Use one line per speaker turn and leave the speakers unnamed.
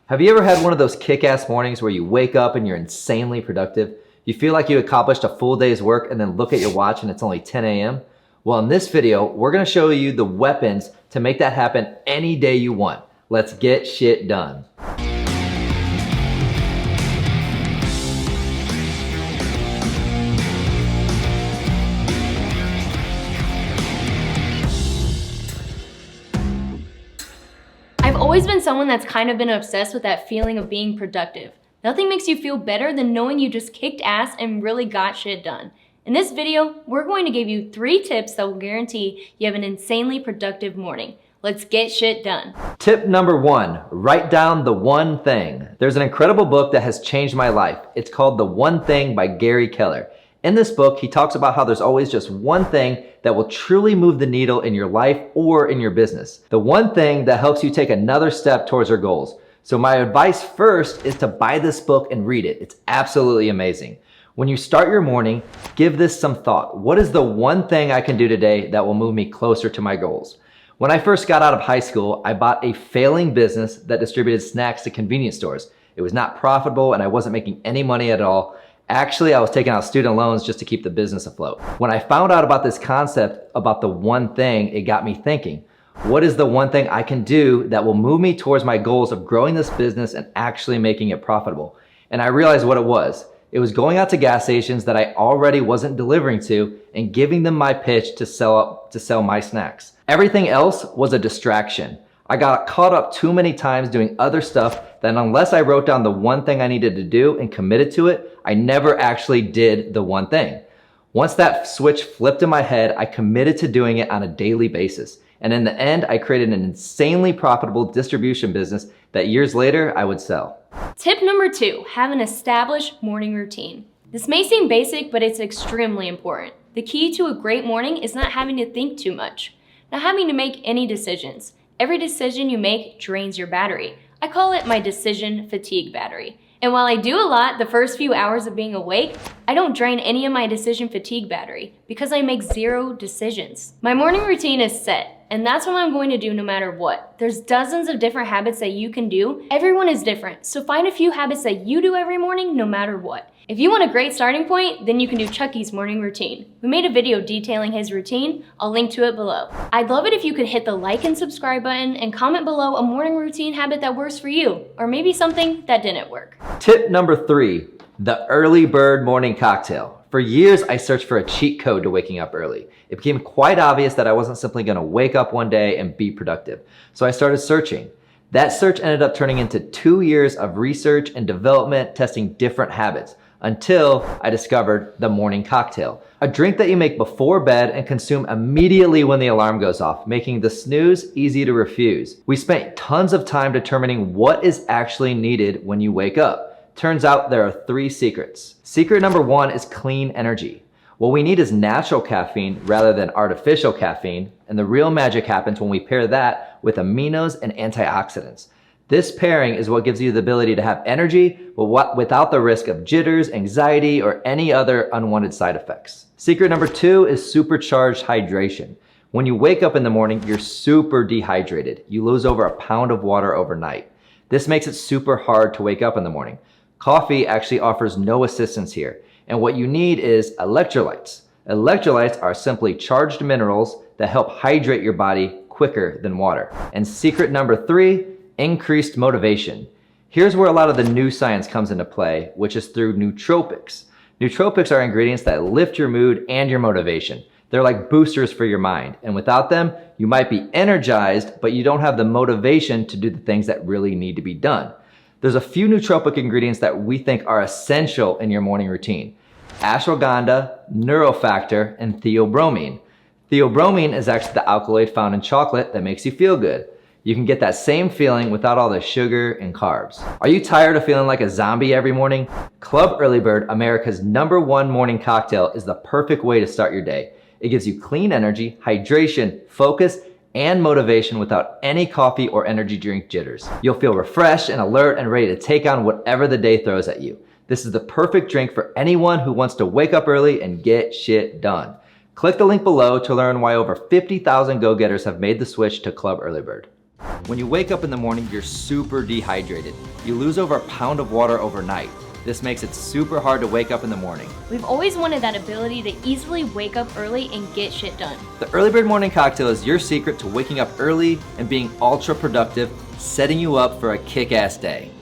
Have you ever had one of those kick-ass mornings where you wake up and you're insanely productive? You feel like you accomplished a full day's work and then look at your watch and it's only 10 a.m.? Well, in this video, we're gonna show you the weapons to make that happen any day you want. Let's get shit done.
I've always been someone that's kind of been obsessed with that feeling of being productive. Nothing makes you feel better than knowing you just kicked ass and really got shit done. In this video, we're going to give you 3 tips that will guarantee you have an insanely productive morning. Let's get shit done.
Tip number 1, write down the one thing. There's an incredible book that has changed my life. It's called The One Thing by Gary Keller. In this book, he talks about how there's always just one thing that will truly move the needle in your life or in your business. The one thing that helps you take another step towards your goals. So my advice first is to buy this book and read it. It's absolutely amazing. When you start your morning, give this some thought. What is the one thing I can do today that will move me closer to my goals? When I first got out of high school, I bought a failing business that distributed snacks to convenience stores. It was not profitable and I wasn't making any money at all. Actually, I was taking out student loans just to keep the business afloat. When I found out about this concept, about the one thing, it got me thinking, what is the one thing I can do that will move me towards my goals of growing this business and actually making it profitable? And I realized what it was. It was going out to gas stations that I already wasn't delivering to and giving them my pitch to sell my snacks. Everything else was a distraction. I got caught up too many times doing other stuff that unless I wrote down the one thing I needed to do and committed to it, I never actually did the one thing. Once that switch flipped in my head, I committed to doing it on a daily basis. And in the end, I created an insanely profitable distribution business that years later I would sell.
Tip number 2, have an established morning routine. This may seem basic, but it's extremely important. The key to a great morning is not having to think too much, not having to make any decisions. Every decision you make drains your battery. I call it my decision fatigue battery. And while I do a lot the first few hours of being awake, I don't drain any of my decision fatigue battery because I make 0 decisions. My morning routine is set, and that's what I'm going to do no matter what. There's dozens of different habits that you can do. Everyone is different, so find a few habits that you do every morning no matter what. If you want a great starting point, then you can do Chucky's morning routine. We made a video detailing his routine. I'll link to it below. I'd love it if you could hit the like and subscribe button and comment below a morning routine habit that works for you, or maybe something that didn't work.
Tip number 3, the early bird morning cocktail. For years, I searched for a cheat code to waking up early. It became quite obvious that I wasn't simply gonna wake up one day and be productive. So I started searching. That search ended up turning into 2 years of research and development, testing different habits, until I discovered the morning cocktail. A drink that you make before bed and consume immediately when the alarm goes off, making the snooze easy to refuse. We spent tons of time determining what is actually needed when you wake up. Turns out there are 3 secrets. Secret number 1 is clean energy. What we need is natural caffeine rather than artificial caffeine, and the real magic happens when we pair that with aminos and antioxidants. This pairing is what gives you the ability to have energy without the risk of jitters, anxiety, or any other unwanted side effects. Secret number 2 is supercharged hydration. When you wake up in the morning, you're super dehydrated. You lose over a pound of water overnight. This makes it super hard to wake up in the morning. Coffee actually offers no assistance here. And what you need is electrolytes. Electrolytes are simply charged minerals that help hydrate your body quicker than water. And secret number 3, increased motivation. Here's where a lot of the new science comes into play, which is through nootropics. Nootropics are ingredients that lift your mood and your motivation. They're like boosters for your mind, and without them, you might be energized, but you don't have the motivation to do the things that really need to be done. There's a few nootropic ingredients that we think are essential in your morning routine: ashwagandha, neurofactor, and theobromine. Theobromine is actually the alkaloid found in chocolate that makes you feel good. You can get that same feeling without all the sugar and carbs. Are you tired of feeling like a zombie every morning? Club EarlyBird, America's #1 morning cocktail, is the perfect way to start your day. It gives you clean energy, hydration, focus, and motivation without any coffee or energy drink jitters. You'll feel refreshed and alert and ready to take on whatever the day throws at you. This is the perfect drink for anyone who wants to wake up early and get shit done. Click the link below to learn why over 50,000 go-getters have made the switch to Club EarlyBird. When you wake up in the morning, you're super dehydrated. You lose over a pound of water overnight. This makes it super hard to wake up in the morning.
We've always wanted that ability to easily wake up early and get shit done.
The Early Bird Morning Cocktail is your secret to waking up early and being ultra productive, setting you up for a kick-ass day.